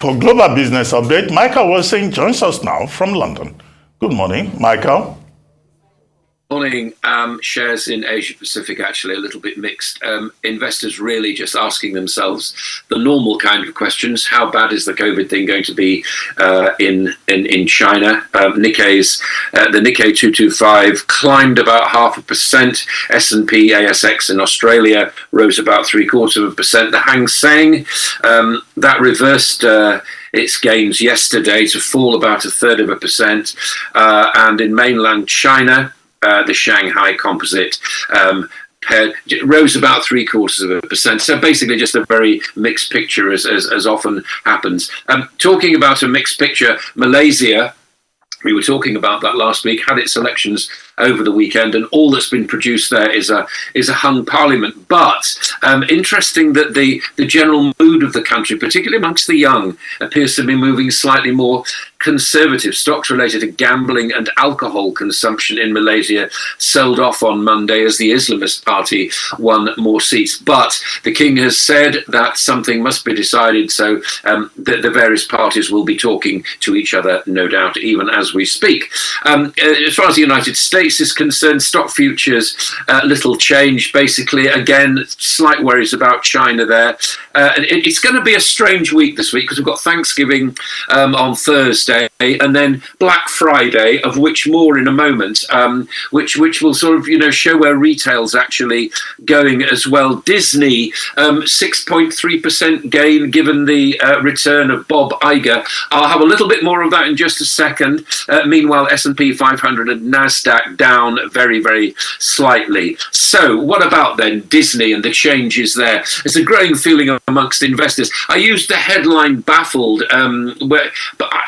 For Global Business Update, Michael Wilson joins us now from London. Good morning, Michael. Morning. Shares in Asia Pacific actually a little bit mixed. Investors really just asking themselves the normal kind of questions. How bad is the COVID thing going to be in China? The Nikkei 225 climbed about 0.5%. S&P ASX in Australia rose about 0.75%. The Hang Seng that reversed its gains yesterday to fall about 1/3%. And in mainland China, the Shanghai Composite rose about 0.75%. So basically just a very mixed picture as often happens. Talking about a mixed picture, Malaysia, we were talking about that last week, had its elections over the weekend, and all that's been produced there is a hung parliament. But interesting that the general mood of the country, particularly amongst the young, appears to be moving slightly more conservative. Stocks related to gambling and alcohol consumption in Malaysia sold off on Monday as the Islamist Party won more seats. But the king has said that something must be decided, so the various parties will be talking to each other, no doubt, even as we speak. As far as the United States is concerned, stock futures, little change. Basically, again, slight worries about China there. It's going to be a strange week this week because we've got Thanksgiving on Thursday and then Black Friday, of which more in a moment, which will sort of show where retail's actually going as well. Disney 6.3% gain given the return of Bob Iger. I'll have a little bit more of that in just a second. Meanwhile, S&P 500 and Nasdaq down very, very slightly. So what about then Disney and the changes there? There's a growing feeling amongst investors. I used the headline baffled, but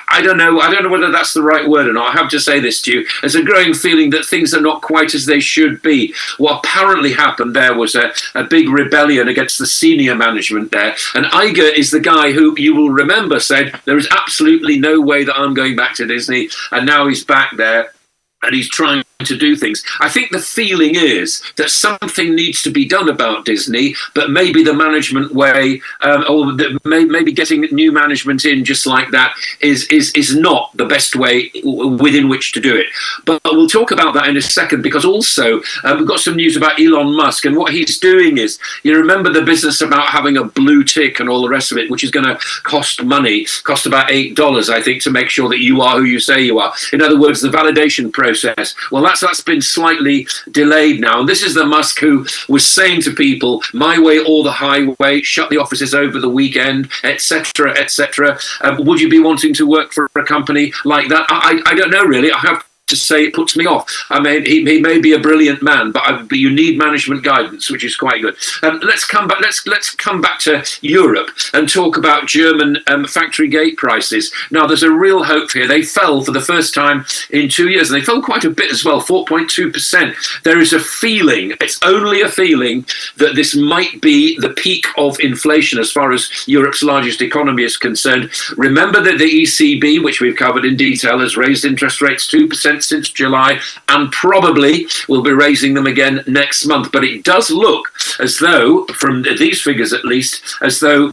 I don't know whether that's the right word or not. I have to say this to you. There's a growing feeling that things are not quite as they should be. What apparently happened there was a big rebellion against the senior management there. And Iger is the guy who you will remember said, there is absolutely no way that I'm going back to Disney. And now he's back there and he's trying to do things. I think the feeling is that something needs to be done about Disney, but maybe the management way, maybe getting new management in just like that is not the best way within which to do it. But we'll talk about that in a second, because also we've got some news about Elon Musk, and what he's doing is, you remember the business about having a blue tick and all the rest of it, which is going to cost money, cost about $8, I think, to make sure that you are who you say you are. In other words, the validation process. Well, that's been slightly delayed now. And this is the Musk who was saying to people, my way or the highway, shut the offices over the weekend, etc., etc. Would you be wanting to work for a company like that? I don't know, really. I have to say it puts me off. I mean, he may be a brilliant man, but you need management guidance, which is quite good. Let's come back. Let's come back to Europe and talk about German factory gate prices. Now, there's a real hope here. They fell for the first time in 2 years, and they fell quite a bit as well, 4.2%. There is a feeling, it's only a feeling, that this might be the peak of inflation as far as Europe's largest economy is concerned. Remember that the ECB, which we've covered in detail, has raised interest rates 2% since July, and probably will be raising them again next month. But it does look as though, from these figures at least, as though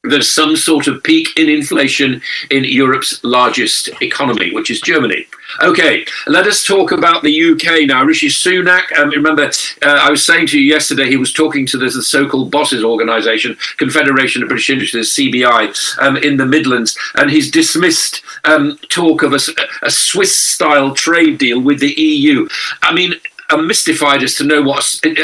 there's some sort of peak in inflation in Europe's largest economy, which is Germany. Okay, let us talk about the UK now. Rishi Sunak, remember, I was saying to you yesterday, he was talking to the so-called bosses organisation, Confederation of British Industries, CBI, in the Midlands, and he's dismissed talk of a Swiss-style trade deal with the EU. I mean, I'm mystified as to know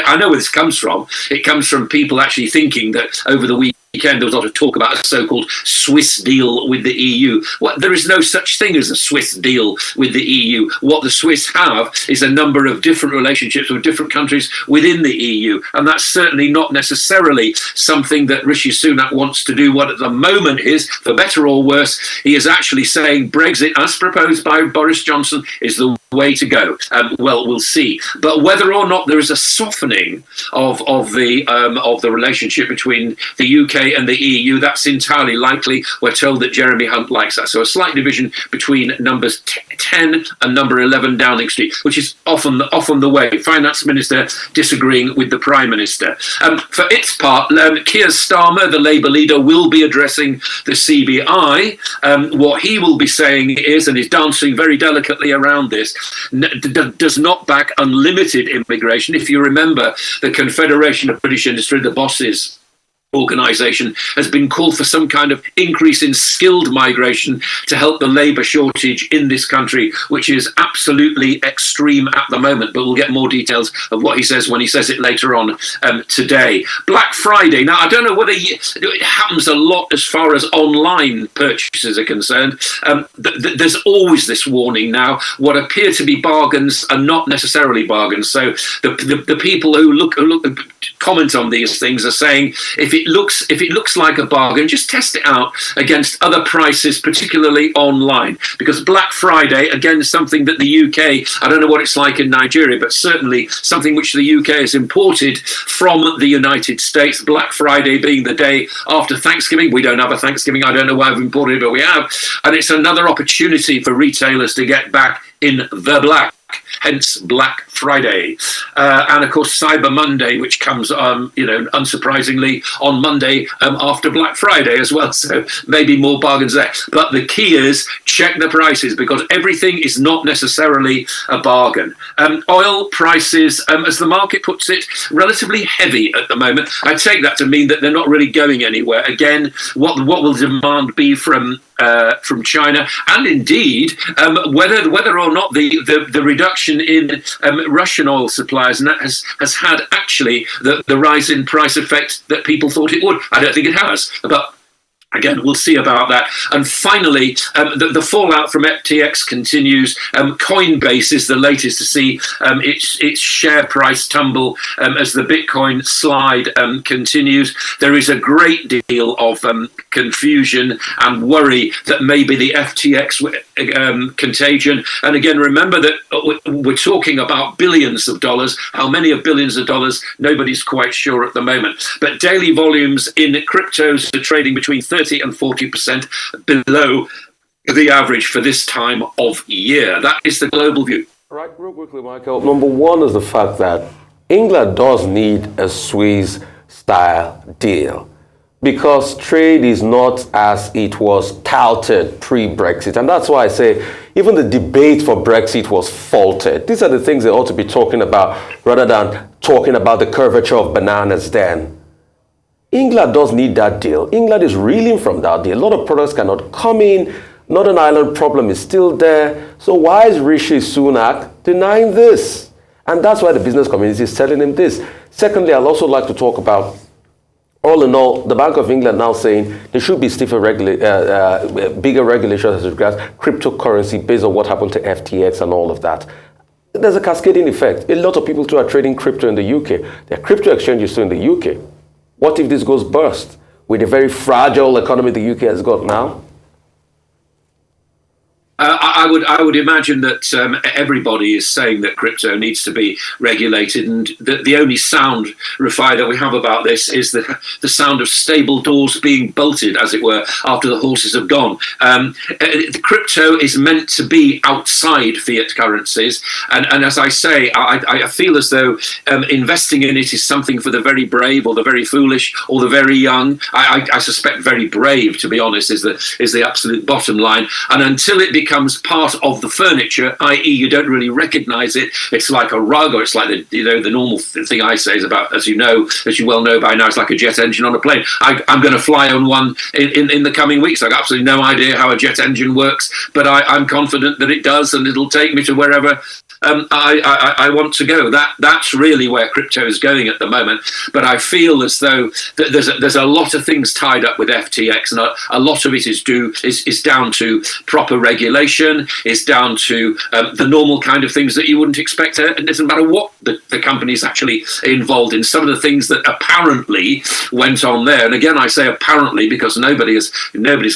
I know where this comes from. It comes from people actually thinking that over the weekend there was a lot of talk about a so-called Swiss deal with the EU. Well, there is no such thing as a Swiss deal with the EU. What the Swiss have is a number of different relationships with different countries within the EU, and that's certainly not necessarily something that Rishi Sunak wants to do. What at the moment is, for better or worse, he is actually saying Brexit, as proposed by Boris Johnson, is the way to go. Well, we'll see. But whether or not there is a softening of the relationship between the UK and the EU, that's entirely likely. We're told that Jeremy Hunt likes that. So a slight division between numbers 10 and number 11 Downing Street, which is often the way. Finance Minister disagreeing with the Prime Minister. For its part, Keir Starmer, the Labour leader, will be addressing the CBI. What he will be saying is, and is dancing very delicately around this, does not back unlimited immigration. If you remember, the Confederation of British Industry, the bosses organisation, has been called for some kind of increase in skilled migration to help the labour shortage in this country, which is absolutely extreme at the moment. But we'll get more details of what he says when he says it later on today. Black Friday. Now, I don't know whether it happens a lot as far as online purchases are concerned. There's always this warning now. What appear to be bargains are not necessarily bargains. So the people who comment on these things are saying, if it looks like a bargain, just test it out against other prices, particularly online. Because Black Friday, again, something that the UK, I don't know what it's like in Nigeria, but certainly something which the UK has imported from the United States. Black Friday being the day after Thanksgiving. We don't have a Thanksgiving. I don't know why I've imported it, but we have. And it's another opportunity for retailers to get back in the black. Hence Black Friday, and of course Cyber Monday, which comes, unsurprisingly, on Monday after Black Friday as well. So maybe more bargains there. But the key is check the prices, because everything is not necessarily a bargain. Oil prices, as the market puts it, relatively heavy at the moment. I take that to mean that they're not really going anywhere. Again, what will demand be from China, and indeed whether or not the reduction in Russian oil supplies, and that has had actually the rise in price effect that people thought it would. I don't think it has, but again, we'll see about that. And finally, the fallout from FTX continues. Coinbase is the latest to see its share price tumble as the Bitcoin slide continues. There is a great deal of confusion and worry that maybe the FTX contagion. And again, remember that we're talking about billions of dollars. How many of billions of dollars? Nobody's quite sure at the moment. But daily volumes in cryptos are trading between 30 and 40% below the average for this time of year. That is the global view. All right, real quickly, Michael. Number one is the fact that England does need a Swiss-style deal, because trade is not as it was touted pre-Brexit. And that's why I say even the debate for Brexit was faulted. These are the things they ought to be talking about rather than talking about the curvature of bananas then. England does need that deal. England is reeling from that deal. A lot of products cannot come in. Northern Ireland problem is still there. So why is Rishi Sunak denying this? And that's why the business community is telling him this. Secondly, I'd also like to talk about, all in all, the Bank of England now saying there should be stiffer bigger regulations as regards cryptocurrency based on what happened to FTX and all of that. There's a cascading effect. A lot of people too are trading crypto in the UK. There are crypto exchanges too in the UK. What if this goes bust with the very fragile economy the UK has got now? I would imagine that everybody is saying that crypto needs to be regulated, and the only sound, Rafai, that we have about this is the sound of stable doors being bolted, as it were, after the horses have gone. Crypto is meant to be outside fiat currencies, and as I say, I feel as though investing in it is something for the very brave or the very foolish or the very young. I suspect very brave, to be honest, is the absolute bottom line. And until it becomes part of the furniture, i.e. you don't really recognize it, it's like a rug, or it's like the normal thing I say is about, as you well know by now, it's like a jet engine on a plane. I'm going to fly on one in the coming weeks. I've got absolutely no idea how a jet engine works, but I'm confident that it does, and it'll take me to wherever I want to go. That's really where crypto is going at the moment. But I feel as though there's a lot of things tied up with FTX, and a lot of it is down to proper regulation, is down to the normal kind of things that you wouldn't expect. It doesn't matter what the company's actually involved in. Some of the things that apparently went on there, and again I say apparently because nobody's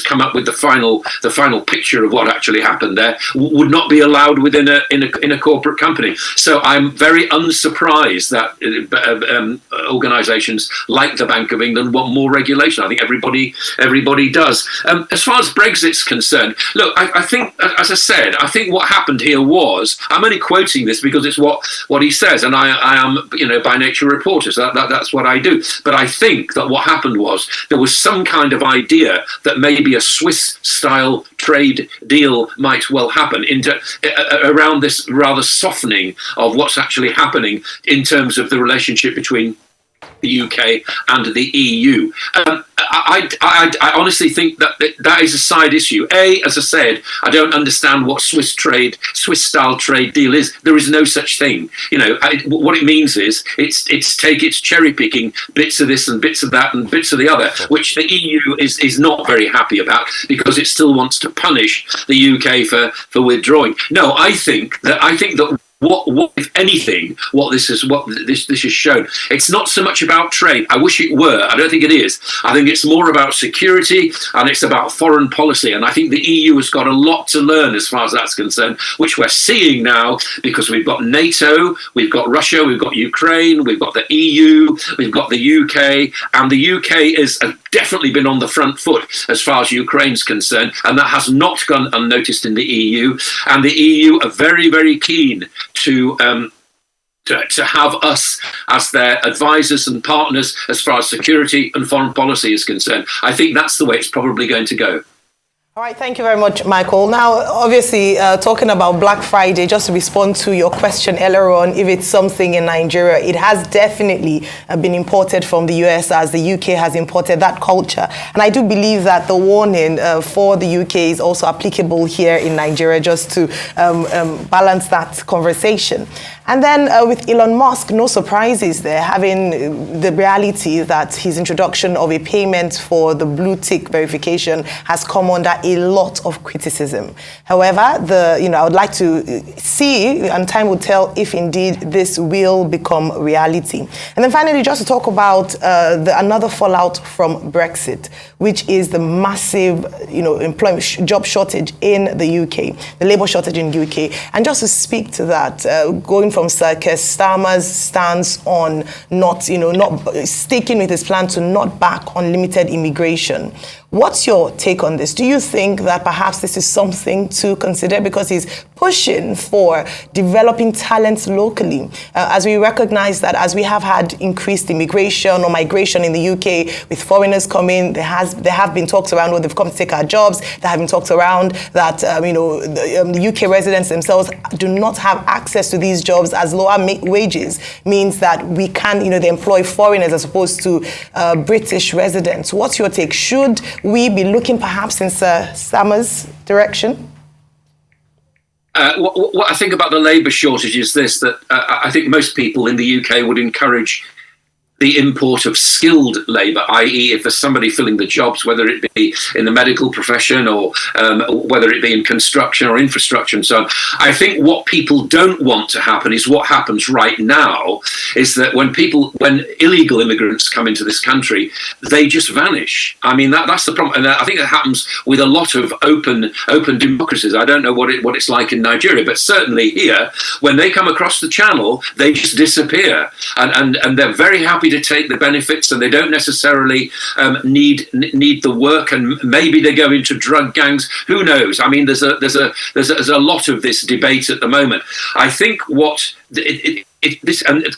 come up with the final picture of what actually happened there, would not be allowed within a corporate company. So I'm very unsurprised that organisations like the Bank of England want more regulation. I think everybody does. As far as Brexit's concerned, look, I think, as I said, I think what happened here was, I'm only quoting this because it's what he says, and I am, by nature a reporter, so that's what I do. But I think that what happened was there was some kind of idea that maybe a Swiss-style trade deal might well happen around this rather softening of what's actually happening in terms of the relationship between the UK and the EU. I honestly think that is a side issue. As I said, I don't understand what Swiss-style trade deal is. There is no such thing. What it means is it's cherry picking bits of this and bits of that and bits of the other, which the EU is not very happy about because it still wants to punish the UK for withdrawing. No, I think that what if anything, what this has shown, it's not so much about trade. I wish it were. I don't think it is. I think it's more about security and it's about foreign policy. And I think the EU has got a lot to learn as far as that's concerned, which we're seeing now because we've got NATO, we've got Russia, we've got Ukraine, we've got the EU, we've got the UK, and the UK has definitely been on the front foot as far as Ukraine's concerned, and that has not gone unnoticed in the EU. And the EU are very, very keen to have us as their advisors and partners as far as security and foreign policy is concerned. I think that's the way it's probably going to go. All right, thank you very much, Michael. Now, obviously, talking about Black Friday, just to respond to your question earlier on, if it's something in Nigeria, it has definitely been imported from the US, as the UK has imported that culture. And I do believe that the warning for the UK is also applicable here in Nigeria, just to balance that conversation. And then with Elon Musk, no surprises there, having the reality that his introduction of a payment for the blue tick verification has come under a lot of criticism. However, I would like to see, and time will tell if indeed this will become reality. And then finally, just to talk about another fallout from Brexit, which is the massive, employment job shortage in the UK, the labour shortage in the UK. And just to speak to that, going from Sir Keir Starmer's stance on not sticking with his plan to not back unlimited immigration. What's your take on this? Do you think that perhaps this is something to consider because he's pushing for developing talents locally? As we recognize that as we have had increased immigration or migration in the UK with foreigners coming, there have been talks around where they've come to take our jobs. There have been talks around that the UK residents themselves do not have access to these jobs as lower wages means that we can, they employ foreigners as opposed to British residents. What's your take? Should we be looking perhaps in Sir Starmer's direction? What I think about the labour shortage is this, that I think most people in the UK would encourage the import of skilled labour, i.e. if there's somebody filling the jobs, whether it be in the medical profession or whether it be in construction or infrastructure and so on. I think what people don't want to happen is what happens right now, is that when illegal immigrants come into this country, they just vanish. I mean, that's the problem. And I think that happens with a lot of open democracies. I don't know what it's like in Nigeria, but certainly here, when they come across the channel, they just disappear. And they're very happy to take the benefits, and they don't necessarily need the work, and maybe they go into drug gangs. Who knows? I mean, there's a lot of this debate at the moment. I think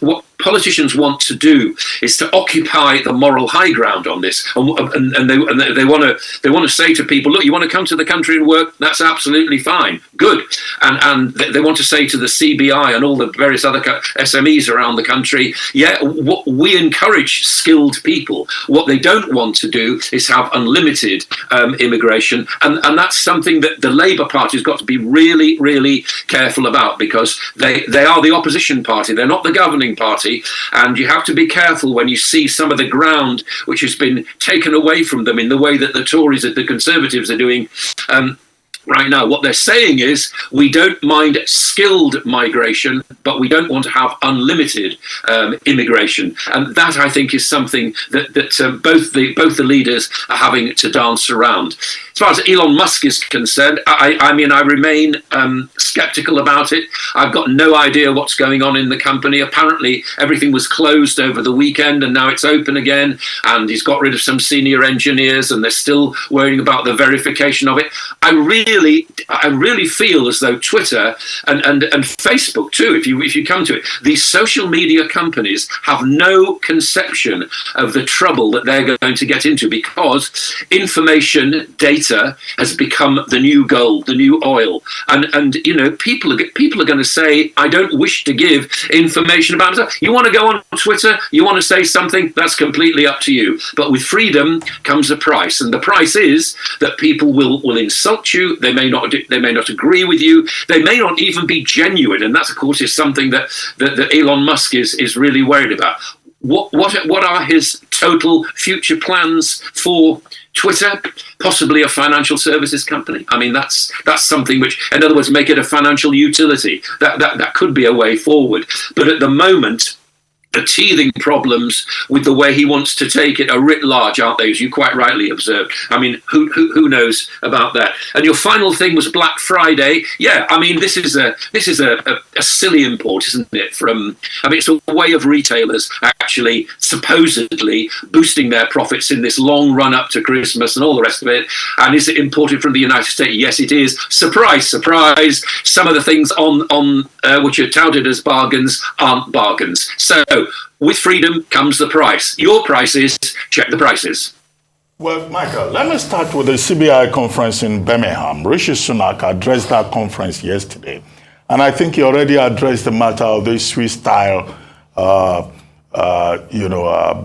what politicians want to do is to occupy the moral high ground on this, and they want to say to people, look, you want to come to the country and work, that's absolutely fine, good, and they want to say to the CBI and all the various other SMEs around the country, yeah, we encourage skilled people. What they don't want to do is have unlimited immigration, and that's something that the Labour Party has got to be really, really careful about, because they are the opposition party, they're not the governing party. And you have to be careful when you see some of the ground which has been taken away from them in the way that the Tories and the Conservatives are doing right now. What they're saying is, we don't mind skilled migration, but we don't want to have unlimited immigration. And that, I think, is something that both the leaders are having to dance around. As far as Elon Musk is concerned, I mean, I remain skeptical about it. I've got no idea what's going on in the company. Apparently, everything was closed over the weekend, and now it's open again. And he's got rid of some senior engineers, and they're still worrying about the verification of it. I really feel as though Twitter and Facebook too, if you come to it, these social media companies have no conception of the trouble that they're going to get into, because information, data has become the new gold, the new oil, and you know, people are going to say, I don't wish to give information about myself. You want to go on Twitter, you want to say something, that's completely up to you. But with freedom comes a price, and the price is that people will insult you. They may not agree with you. They may not even be genuine, and that, of course, is something that Elon Musk is really worried about. What are his total future plans for Twitter? Possibly a financial services company. I mean, that's something which, in other words, make it a financial utility. That could be a way forward. But at the moment, the teething problems with the way he wants to take it are writ large, aren't they? As you quite rightly observed. I mean, who knows about that? And your final thing was Black Friday. Yeah, I mean, this is a silly import, isn't it? It's a way of retailers actually supposedly boosting their profits in this long run up to Christmas and all the rest of it. And is it imported from the United States? Yes, it is. Surprise, surprise. Some of the things on which are touted as bargains aren't bargains. So with freedom comes the price. Your prices, check the prices. Well, Michael, let me start with the CBI conference in Birmingham. Rishi Sunak addressed that conference yesterday, and I think he already addressed the matter of the Swiss-style,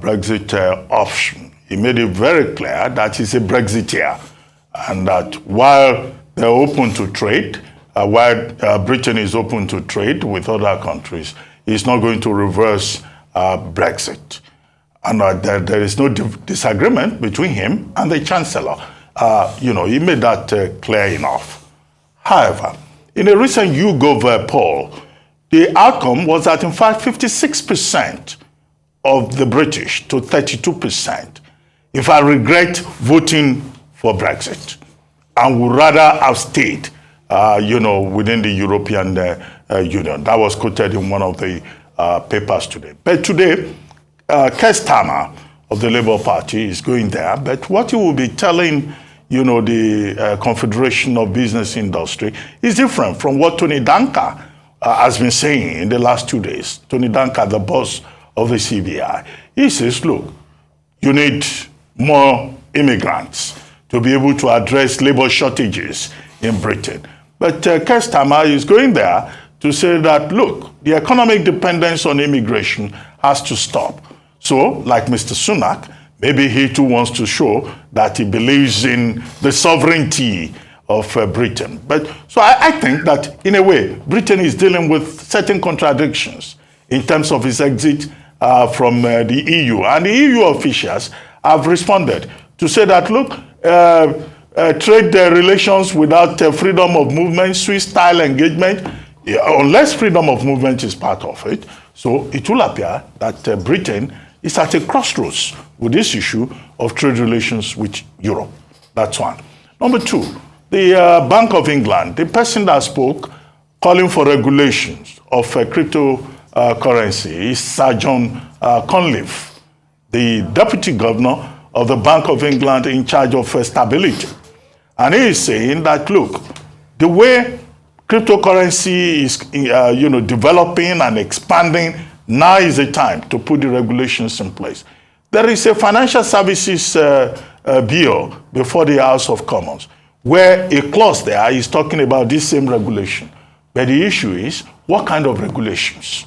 Brexit option. He made it very clear that he's a Brexiteer, and that while they're open to trade, while Britain is open to trade with other countries, he's not going to reverse Brexit. And there is no disagreement between him and the Chancellor. He made that clear enough. However, in a recent YouGov poll, the outcome was that, in fact, 56% of the British to 32%, in fact, regret voting for Brexit and would rather have stayed within the European Union. That was quoted in one of the papers today. But today, Keir Starmer of the Labour Party is going there. But what he will be telling, the Confederation of Business Industry is different from what Tony Danker has been saying in the last 2 days. Tony Danker, the boss of the CBI, he says, look, you need more immigrants to be able to address labor shortages in Britain. But Keir Starmer is going there to say that, look, the economic dependence on immigration has to stop. So, like Mr. Sunak, maybe he too wants to show that he believes in the sovereignty of Britain. But so I think that, in a way, Britain is dealing with certain contradictions in terms of its exit from the EU. And the EU officials have responded to say that, look, trade relations without freedom of movement, Swiss-style engagement, unless freedom of movement is part of it. So it will appear that Britain is at a crossroads with this issue of trade relations with Europe. That's one. Number two, the Bank of England, the person that spoke calling for regulations of cryptocurrency is Sir John Conliffe, the Deputy Governor of the Bank of England in charge of stability. And he is saying that, look, the way Cryptocurrency is developing and expanding. Now is the time to put the regulations in place. There is a financial services bill before the House of Commons where a clause there is talking about this same regulation. But the issue is, what kind of regulations?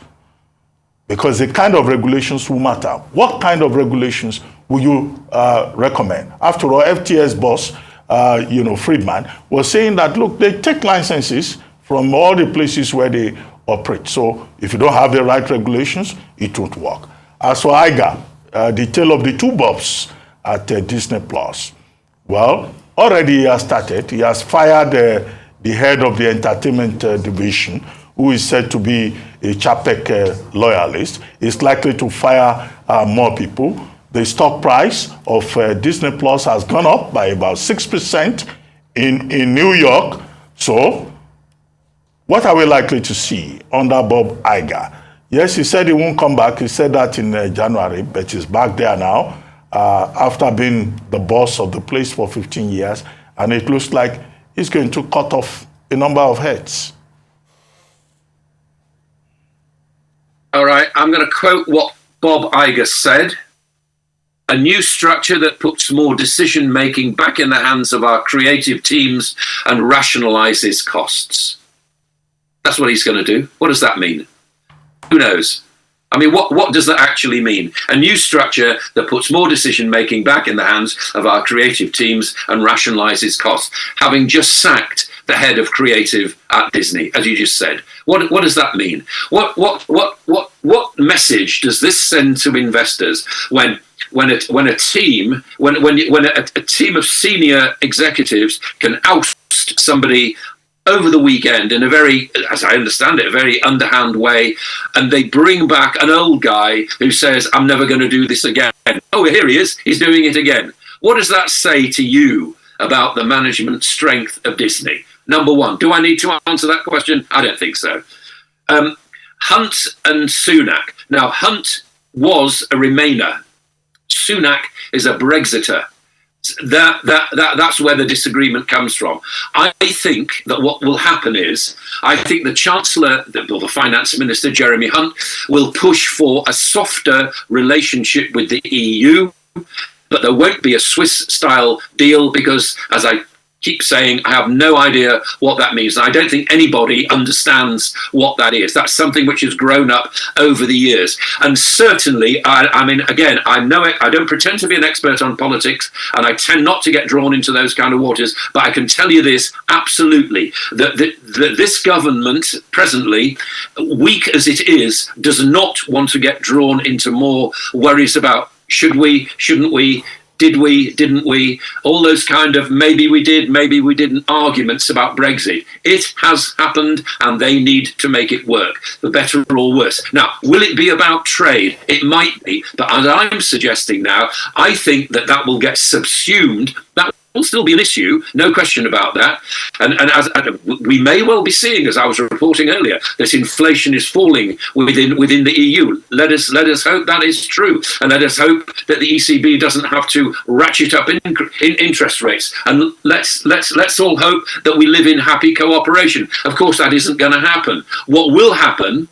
Because the kind of regulations will matter. What kind of regulations will you recommend? After all, FTS boss, Friedman, was saying that, look, they take licenses from all the places where they operate. So if you don't have the right regulations, it won't work. As for IGA, the tale of the two Bobs at Disney Plus, well, already he has started. He has fired the head of the entertainment division, who is said to be a Chapek loyalist. Is likely to fire more people. The stock price of Disney Plus has gone up by about 6% in New York. So what are we likely to see under Bob Iger? Yes, he said he won't come back. He said that in January, but he's back there now after being the boss of the place for 15 years. And it looks like he's going to cut off a number of heads. All right, I'm going to quote what Bob Iger said. A new structure that puts more decision-making back in the hands of our creative teams and rationalizes costs. That's what he's going to do. What does that mean? Who knows? I mean, what does that actually mean? A new structure that puts more decision-making back in the hands of our creative teams and rationalizes costs, having just sacked the head of creative at Disney, as you just said. What does that mean? What message does this send to investors when a team of senior executives can oust somebody over the weekend in a very, as I understand it, a very underhand way, and they bring back an old guy who says, I'm never going to do this again. Oh, here he is. He's doing it again. What does that say to you about the management strength of Disney? Number one, do I need to answer that question? I don't think so. Hunt and Sunak. Now, Hunt was a Remainer. Sunak is a Brexiter. That's where the disagreement comes from. I think that what will happen is, I think the Chancellor, the Finance Minister, Jeremy Hunt, will push for a softer relationship with the EU, but there won't be a Swiss-style deal because, as I keep saying, I have no idea what that means. I don't think anybody understands what that is. That's something which has grown up over the years. And certainly, I mean, again, I know it. I don't pretend to be an expert on politics, and I tend not to get drawn into those kind of waters. But I can tell you this absolutely, that this government presently, weak as it is, does not want to get drawn into more worries about should we, shouldn't we, did we, didn't we, all those kind of maybe we did, maybe we didn't arguments about Brexit. It has happened and they need to make it work, for better or worse. Now, will it be about trade? It might be, but as I'm suggesting now, I think that will get subsumed. That will still be an issue, no question about that. And as we may well be seeing, as I was reporting earlier, that inflation is falling within the EU. Let us hope that is true, and let us hope that the ECB doesn't have to ratchet up in interest rates. And let's all hope that we live in happy cooperation. Of course, that isn't going to happen. What will happen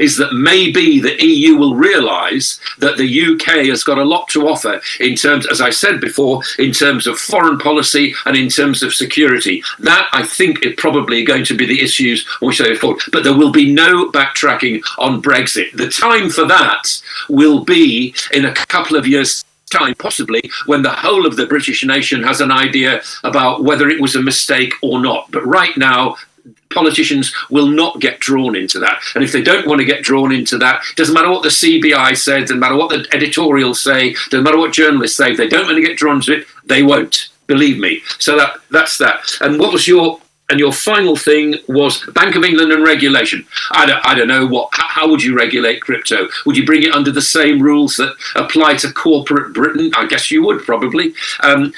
is that maybe the EU will realise that the UK has got a lot to offer in terms, as I said before, in terms of foreign policy and in terms of security. That, I think, is probably going to be the issues on which they go forward. But there will be no backtracking on Brexit. The time for that will be in a couple of years' time, possibly, when the whole of the British nation has an idea about whether it was a mistake or not. But right now, politicians will not get drawn into that. And if they don't want to get drawn into that, it doesn't matter what the CBI says, doesn't matter what the editorials say, doesn't matter what journalists say, if they don't want to get drawn to it, they won't. Believe me. So that's that. And what was your final thing was Bank of England and regulation. I don't know how would you regulate crypto? Would you bring it under the same rules that apply to corporate Britain? I guess you would probably. But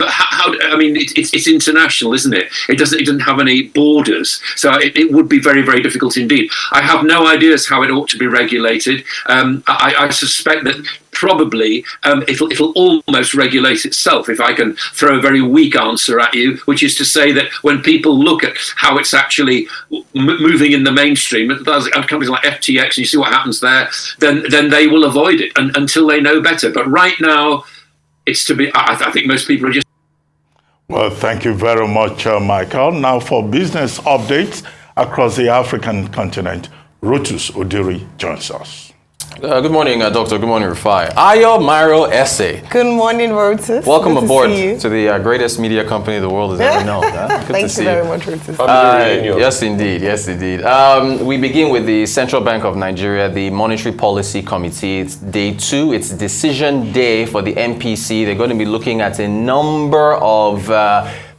how? I mean, it's international, isn't it? It doesn't have any borders, so it would be very, very difficult indeed. I have no ideas how it ought to be regulated. I suspect that probably it'll almost regulate itself, if I can throw a very weak answer at you, which is to say that when people look at how it's actually moving in the mainstream, companies like FTX, and you see what happens there, then they will avoid it until they know better. But right now, it's to be. I think most people are just. Well, thank you very much, Michael. Now for business updates across the African continent, Rotus Odiri joins us. Good morning, Doctor. Good morning, Rufai. Ayo Myro Essay. Good morning, Rotus. Welcome Good aboard to the greatest media company the world has ever known. Good Thank to see you very much, Rotus. Yes, indeed. Yes, indeed. We begin with the Central Bank of Nigeria, the Monetary Policy Committee. It's day 2. It's decision day for the MPC. They're going to be looking at a number of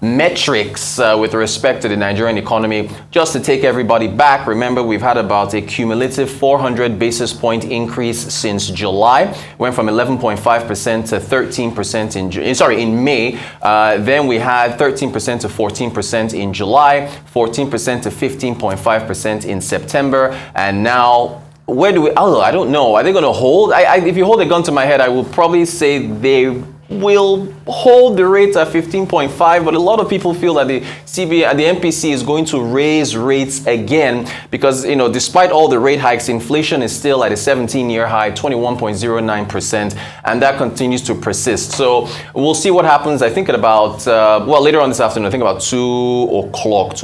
metrics with respect to the Nigerian economy. Just to take everybody back, remember we've had about a cumulative 400 basis point increase since July. Went from 11.5% to 13% in May. Then we had 13% to 14% in July, 14% to 15.5% in September, and now where do we? Oh, I don't know. Are they going to hold? If you hold a gun to my head, I will probably say they will hold the rate at 15.5, but a lot of people feel that the MPC is going to raise rates again because, despite all the rate hikes, inflation is still at a 17-year high, 21.09%, and that continues to persist. So we'll see what happens. I think at about, later on this afternoon, I think about 2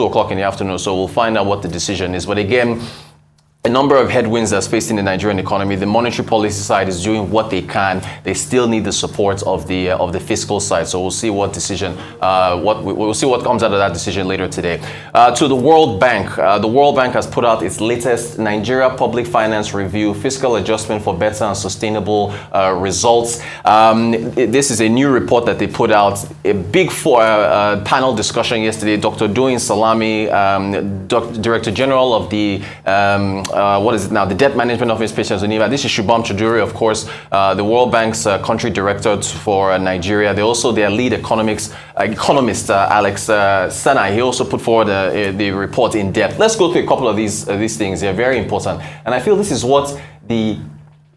o'clock in the afternoon, so we'll find out what the decision is. But again, a number of headwinds that's facing the Nigerian economy. The monetary policy side is doing what they can. They still need the support of the fiscal side. So we'll see what decision, we'll see what comes out of that decision later today. To the World Bank. The World Bank has put out its latest Nigeria Public Finance Review, Fiscal Adjustment for Better and Sustainable Results. This is a new report that they put out. A big panel discussion yesterday. Dr. Doyin Salami, Director General of the the Debt Management Office, Patience Oniva. This is Shubham Chuduri, of course, the World Bank's country director for Nigeria. Their lead economist, Alex Sanai. He also put forward the report in depth. Let's go through a couple of these things. They're very important. And I feel this is what the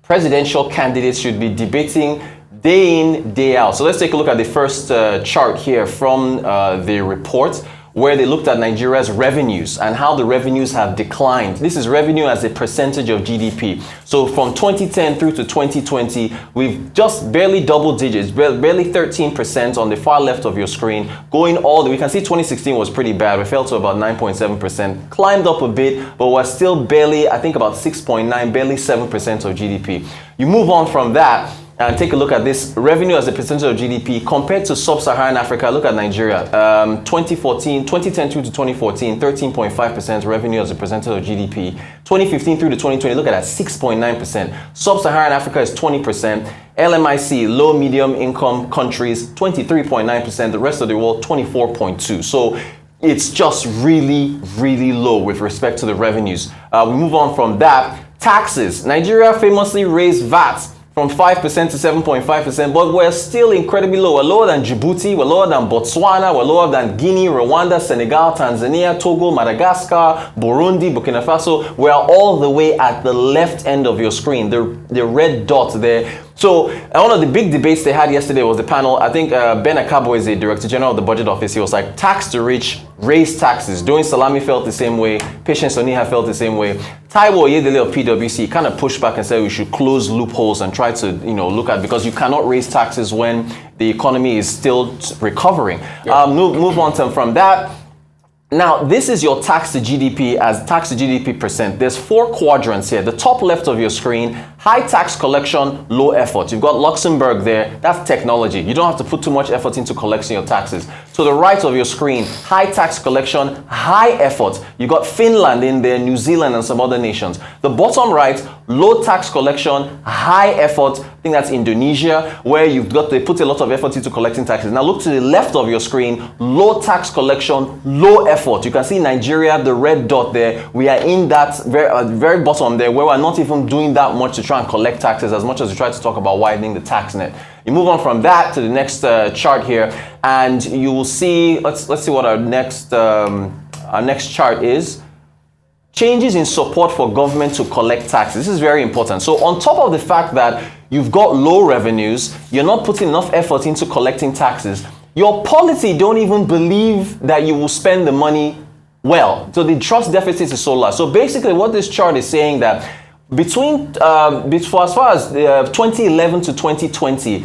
presidential candidates should be debating day in, day out. So let's take a look at the first chart here from the report, where they looked at Nigeria's revenues and how the revenues have declined. This is revenue as a percentage of GDP. So from 2010 through to 2020, we've just barely double digits, barely 13% on the far left of your screen, going all the way. You can see 2016 was pretty bad. We fell to about 9.7%, climbed up a bit, but we're still barely, I think about 6.9, barely 7% of GDP. You move on from that and take a look at this revenue as a percentage of GDP compared to sub-Saharan Africa. Look at Nigeria. 2010 through to 2014, 13.5% revenue as a percentage of GDP. 2015 through to 2020, look at that, 6.9%. Sub-Saharan Africa is 20%. LMIC, low medium income countries, 23.9%. The rest of the world, 24.2%. So it's just really, really low with respect to the revenues. We move on from that. Taxes. Nigeria famously raised VAT from 5% to 7.5%, but we're still incredibly low. We're lower than Djibouti, we're lower than Botswana, we're lower than Guinea, Rwanda, Senegal, Tanzania, Togo, Madagascar, Burundi, Burkina Faso. We're all the way at the left end of your screen, the red dot there. So one of the big debates they had yesterday was the panel. I think Ben Akabo is the Director General of the Budget Office. He was like, tax the rich, raise taxes. Doyin Salami felt the same way. Patience Oniha felt the same way. Taiwo Oyedele of PwC kind of pushed back and said we should close loopholes and try to look at, because you cannot raise taxes when the economy is still recovering. Yeah. Move on from that. Now, this is your tax to GDP as tax to GDP percent. There's 4 quadrants here. The top left of your screen, high tax collection, low effort. You've got Luxembourg there. That's technology. You don't have to put too much effort into collecting your taxes. To the right of your screen, high tax collection, high effort. You got Finland in there, New Zealand, and some other nations. The bottom right, low tax collection, high effort. I think that's Indonesia, where they put a lot of effort into collecting taxes. Now look to the left of your screen, low tax collection, low effort. You can see Nigeria, the red dot there. We are in that very bottom there, where we're not even doing that much to try and collect taxes, as much as we try to talk about widening the tax net. You move on from that to the next chart here, and you will see. Let's see what our next chart is. changes in support for government to collect taxes. This is very important. So on top of the fact that you've got low revenues, you're not putting enough effort into collecting taxes, your policy don't even believe that you will spend the money well. So the trust deficit is so large. So basically what this chart is saying that between, as far as 2011 to 2020,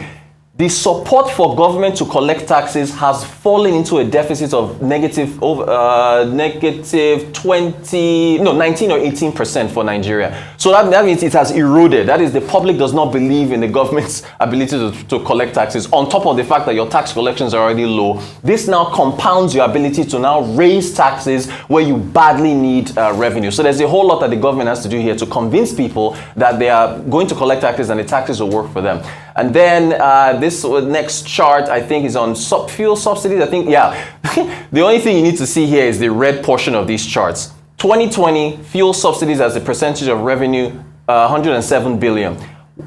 the support for government to collect taxes has fallen into a deficit of negative 19 or 18% for Nigeria. So that means it has eroded. That is, the public does not believe in the government's ability to collect taxes, on top of the fact that your tax collections are already low. This now compounds your ability to now raise taxes where you badly need revenue. So there's a whole lot that the government has to do here to convince people that they are going to collect taxes and the taxes will work for them. And then this next chart, I think, is on fuel subsidies. I think, yeah. The only thing you need to see here is the red portion of these charts. 2020, fuel subsidies as a percentage of revenue, 107 billion.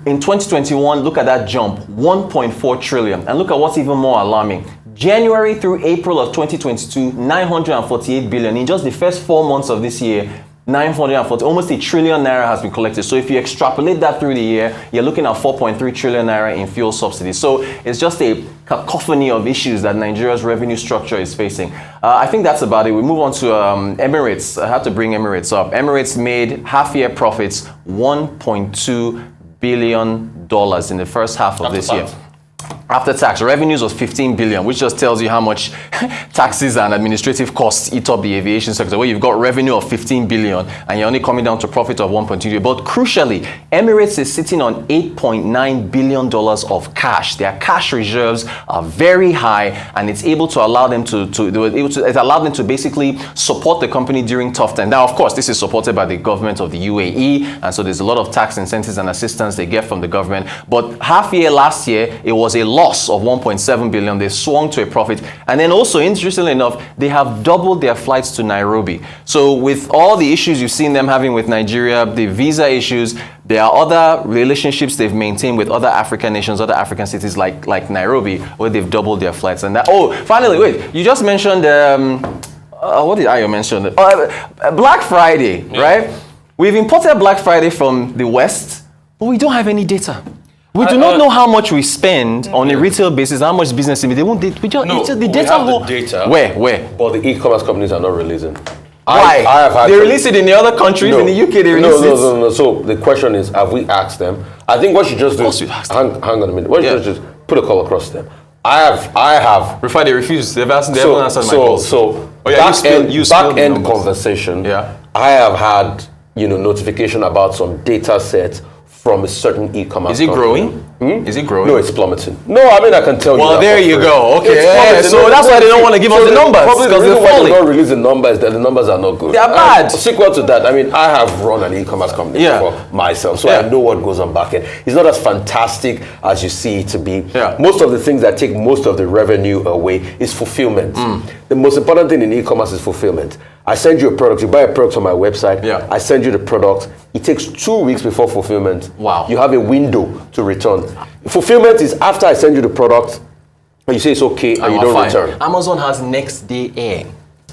In 2021, look at that jump, 1.4 trillion. And look at what's even more alarming. January through April of 2022, 948 billion. In just the first 4 months of this year, 940, almost a trillion naira has been collected. So if you extrapolate that through the year, you're looking at 4.3 trillion naira in fuel subsidies. So it's just a cacophony of issues that Nigeria's revenue structure is facing. I think that's about it. We move on to Emirates. I had to bring Emirates up. Emirates made half-year profits, $1.2 billion in the first half of this year. After tax, revenues was 15 billion, which just tells you how much taxes and administrative costs eat up the aviation sector, where you've got revenue of 15 billion and you're only coming down to profit of 1.2 billion. But crucially, Emirates is sitting on $8.9 billion of cash. Their cash reserves are very high, and it's able to allow them it allowed them to basically support the company during tough times. Now, of course, this is supported by the government of the UAE, and so there's a lot of tax incentives and assistance they get from the government. But half year last year, it was a loss of 1.7 billion. They swung to a profit. And then also, interestingly enough, they have doubled their flights to Nairobi. So with all the issues you've seen them having with Nigeria, the visa issues, there are other relationships they've maintained with other African nations, other African cities like Nairobi, where they've doubled their flights. And that, finally, wait, you just mentioned, what did I mention? Black Friday, right? We've imported Black Friday from the West, but we don't have any data. We do not know how much we spend on a retail basis, how much business we don't. The data. Where? But the e-commerce companies are not releasing. Why? They release it in the other countries. In the UK, they release it. No. So the question is, have we asked them? I think what you just do is, hang on a minute. What you just put a call across them. I have. Refer, they refuse. They haven't answered my calls. So back end conversation. Yeah. I have had notification about some data sets from a certain e-commerce company. Growing? Is it growing? No, it's plummeting. No, I mean, I can tell you. Well, there you go. Okay. So that's why they don't want to give us the numbers. Probably the reason why they don't release the numbers is that the numbers are not good. They are bad. Sequel to that, I mean, I have run an e-commerce company for myself, so I know what goes on back end. It's not as fantastic as you see it to be. Yeah. Most of the things that take most of the revenue away is fulfillment. The most important thing in e-commerce is fulfillment. I send you a product, you buy a product on my website, I send you the product, it takes 2 weeks before fulfillment. Wow. You have a window to return. Fulfillment is after I send you the product, and you say it's okay, and you don't return. Amazon has next day air.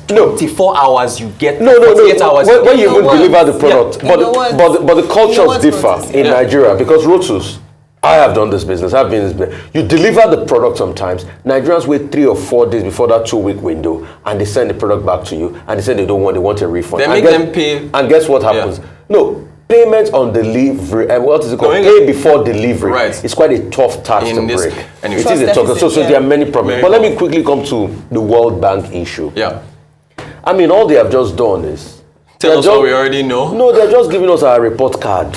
No. 24 hours, you get 48 hours. When you even deliver the product, but the cultures differ in Nigeria, because Rotus, I have done this business, I've been in this business. You deliver the product sometimes, Nigerians wait 3 or 4 days before that 2-week window, and they send the product back to you, and they say they want a refund. They make them pay. And guess what happens? No, payment on delivery, and what is it called? Pay before delivery. Right. It's quite a tough tax to break. Anyway. It is a tough. So there are many problems. But let me quickly come to the World Bank issue. Yeah. I mean, all they have just done is tell us what we already know. No, they're just giving us our report card.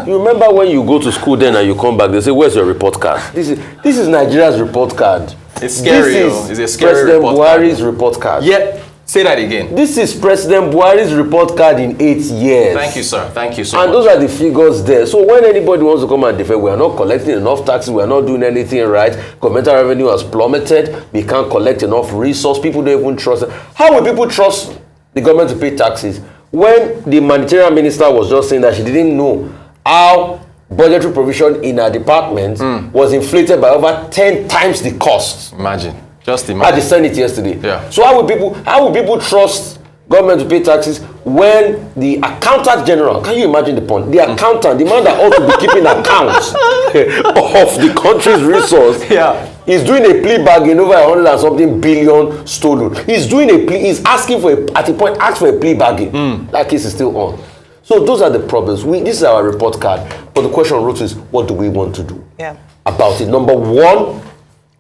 You remember when you go to school then and you come back, they say, "Where's your report card?" This is Nigeria's report card. It's scary. This is President Buhari's report card. Yeah. Say that again. This is President Buhari's report card in 8 years. Thank you, sir. Thank you so much. And those are the figures there. So when anybody wants to come and defend, we are not collecting enough taxes, we are not doing anything right, governmental revenue has plummeted, we can't collect enough resource, people don't even trust it. How will people trust the government to pay taxes when the humanitarian minister was just saying that she didn't know how budgetary provision in her department was inflated by over 10 times the cost? Just imagine. At the Senate yesterday. Yeah. So how will people trust government to pay taxes when the accountant general, can you imagine the point? The accountant, the man that ought to be keeping accounts of the country's resource, is doing a plea bargain over 100 and something billion stolen. He's doing a plea, he's asking for at the point, ask for a plea bargain. That case is still on. So those are the problems. This is our report card. But the question on route is, what do we want to do about it? Number one,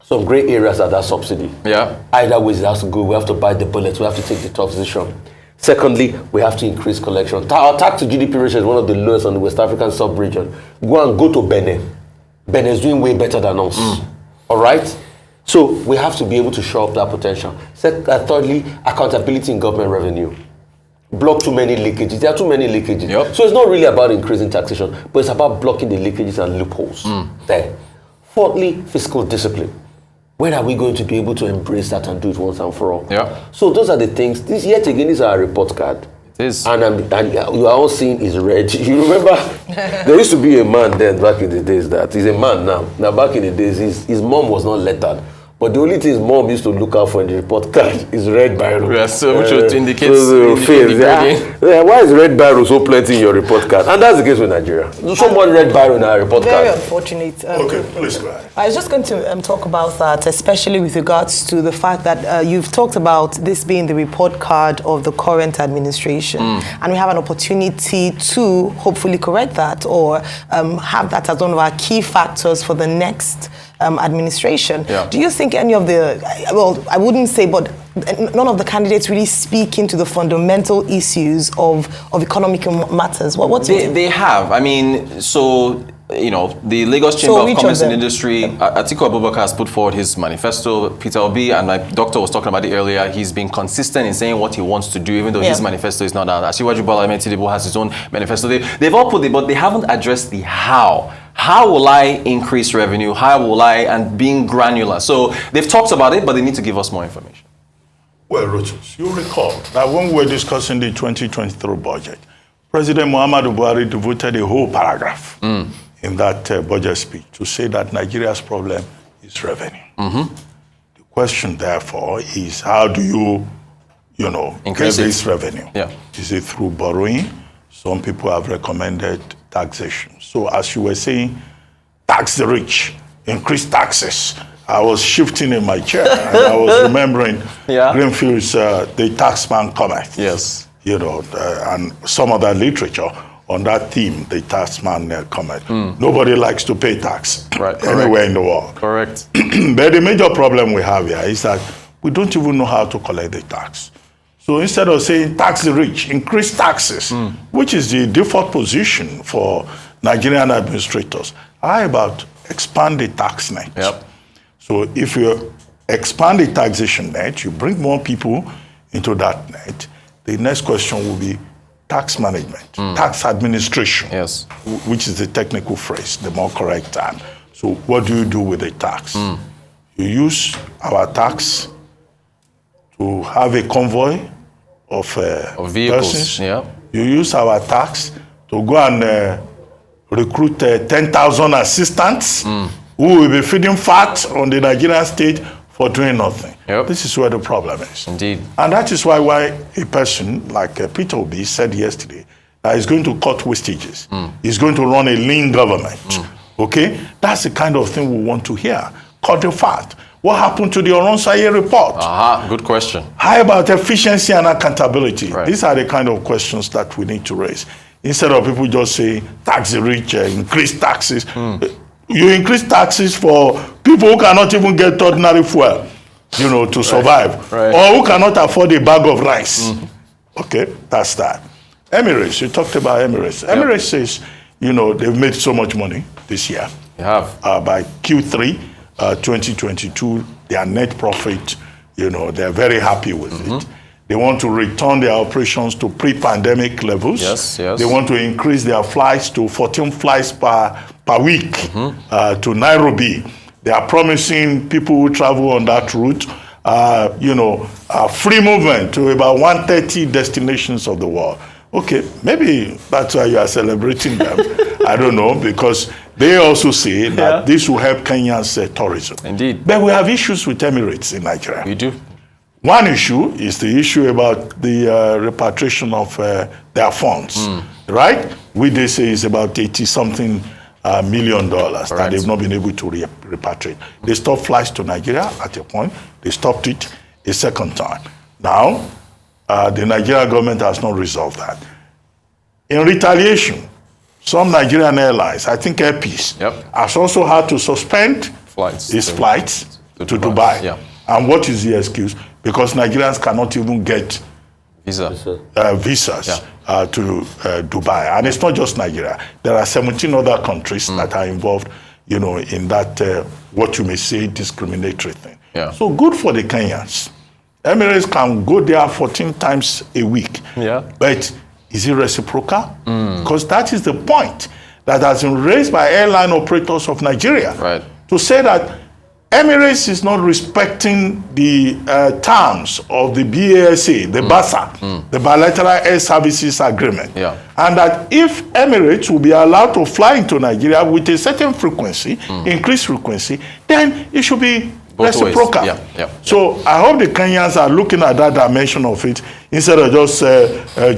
some gray areas are that subsidy. Either way, it has to go. We have to bite the bullets. We have to take the tough decision. Secondly, we have to increase collection. Our tax to GDP ratio is one of the lowest on the West African sub-region. Go to Benin. Benin is doing way better than us. All right? So we have to be able to show up that potential. Thirdly, accountability in government revenue. Block too many leakages. There are too many leakages. So it's not really about increasing taxation, but it's about blocking the leakages and loopholes there. Fourthly, fiscal discipline. When are we going to be able to embrace that and do it once and for all? So those are the things. This yet again is our report card. It is. And you are all seeing is red. You remember there used to be a man then back in the days that he's a man now. Now back in the days his mom was not lettered. But the only thing his mom used to look out for in the report card is red biro. Yes, so which indicates why is red biro so plenty in your report card? And that's the case with Nigeria. Someone red biro in our report card. Very unfortunate. Okay, please go ahead. I was just going to talk about that, especially with regards to the fact that you've talked about this being the report card of the current administration. And we have an opportunity to hopefully correct that or have that as one of our key factors for the next administration. Do you think any of the, well, I wouldn't say, but none of the candidates really speak into the fundamental issues of economic matters? What's they have. I mean, so, you know, the Lagos Chamber of Commerce and Industry, Atiku Abubakar has put forward his manifesto. Peter Obi, and my doctor was talking about it earlier, he's been consistent in saying what he wants to do, even though his manifesto is not out. Asiwaju Bola Ahmed Tinubu has his own manifesto. They've all put it, but they haven't addressed the how. How will I increase revenue? How will I, and being granular. So they've talked about it, but they need to give us more information. Well, Rochus, you recall that when we were discussing the 2023 budget, President Muhammadu Buhari devoted a whole paragraph in that budget speech to say that Nigeria's problem is revenue. The question, therefore, is how do you increase this revenue? Is it through borrowing? Some people have recommended taxation. So as you were saying, tax the rich, increase taxes. I was shifting in my chair and I was remembering Greenfield's The Taxman Cometh. Yes. You know, and some other literature on that theme, The Taxman Cometh. Nobody likes to pay tax anywhere in the world. Correct. But the major problem we have here is that we don't even know how to collect the tax. So instead of saying tax the rich, increase taxes, which is the default position for Nigerian administrators, how about expand the tax net? So if you expand the taxation net, you bring more people into that net, the next question will be tax management, tax administration, which is the technical phrase, the more correct term. So what do you do with the tax? You use our tax to have a convoy of vehicles. persons. You use our tax to go and recruit 10,000 assistants who will be feeding fat on the Nigerian state for doing nothing. This is where the problem is. Indeed. And that is why a person like Peter Obi said yesterday that he's going to cut wastages. He's going to run a lean government. Okay? That's the kind of thing we want to hear. Cut the fat. What happened to the Oronsaye report? Good question. How about efficiency and accountability? These are the kind of questions that we need to raise. Instead of people just saying, tax the rich, increase taxes. You increase taxes for people who cannot even get ordinary fuel, to survive. Or who cannot afford a bag of rice. Okay, that's that. Emirates, you talked about Emirates. Emirates says, they've made so much money this year. They have. By Q3 2022, their net profit, they're very happy with it. They want to return their operations to pre-pandemic levels. They want to increase their flights to 14 flights per week to Nairobi. They are promising people who travel on that route, free movement to about 130 destinations of the world. Okay, maybe that's why you are celebrating them. I don't know, because they also say that this will help Kenya's tourism. Indeed. But we have issues with Emirates in Nigeria. We do. One issue is the issue about the repatriation of their funds, right? They say is about 80-something million dollars that they've not been able to repatriate. They stopped flights to Nigeria at a point. They stopped it a second time. Now, the Nigerian government has not resolved that. In retaliation, some Nigerian airlines, I think Air Peace, has also had to suspend its flights to Dubai. Yeah. And what is the excuse? Because Nigerians cannot even get visas to Dubai. And it's not just Nigeria. There are 17 other countries that are involved, in that, what you may say, discriminatory thing. Yeah. So good for the Kenyans. Emirates can go there 14 times a week. Yeah. But is it reciprocal? Because that is the point that has been raised by airline operators of Nigeria. Right. To say that Emirates is not respecting the terms of the BASA, the BASA, the Bilateral Air Services Agreement. Yeah. And that if Emirates will be allowed to fly into Nigeria with a certain frequency, increased frequency, then it should be reciprocal. So I hope the Kenyans are looking at that dimension of it instead of just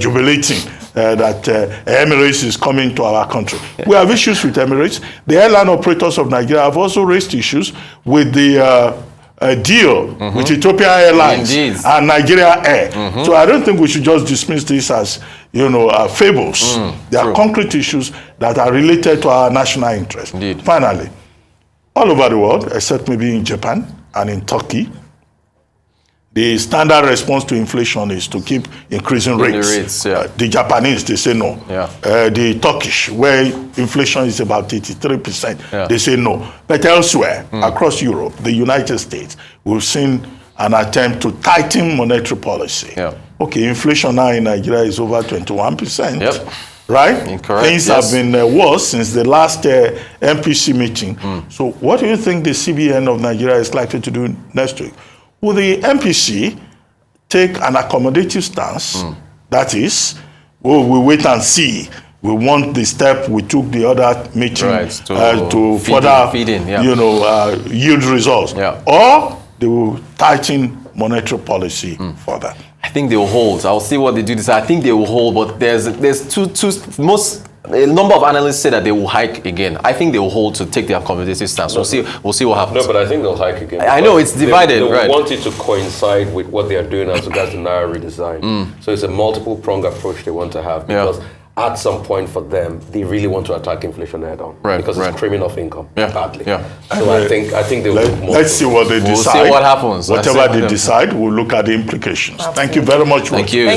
jubilating that Emirates is coming to our country. We have issues with Emirates. The airline operators of Nigeria have also raised issues with the deal with Ethiopia Airlines and Nigeria Air. So I don't think we should just dismiss this as fables. There are concrete issues that are related to our national interest. Finally, all over the world, except maybe in Japan and in Turkey, the standard response to inflation is to keep increasing rates. The Japanese, they say no. The Turkish, where inflation is about 83%, they say no. But elsewhere, across Europe, the United States, we've seen an attempt to tighten monetary policy. Okay, inflation now in Nigeria is over 21%. Right? Incorrect. Things have been worse since the last MPC meeting. So what do you think the CBN of Nigeria is likely to do next week? Will the MPC take an accommodative stance? That is, we wait and see. We want the step we took the other meeting to further yield results. Or they will tighten monetary policy further. I think they will hold. I'll see what they do this. I think they will hold, but there's a number of analysts say that they will hike again. I think they will hold to take their accommodative stance. We'll see what happens. No, but I think they'll hike again. I know it's divided. They want it to coincide with what they are doing as regards to Naira redesign. So it's a multiple pronged approach they want to have because at some point for them, they really want to attack inflation head on because it's trimming off income badly. So I think they will. Let's see what they decide. We'll see what happens. Whatever they decide, we'll look at the implications. Absolutely. Thank you very much. Thank you.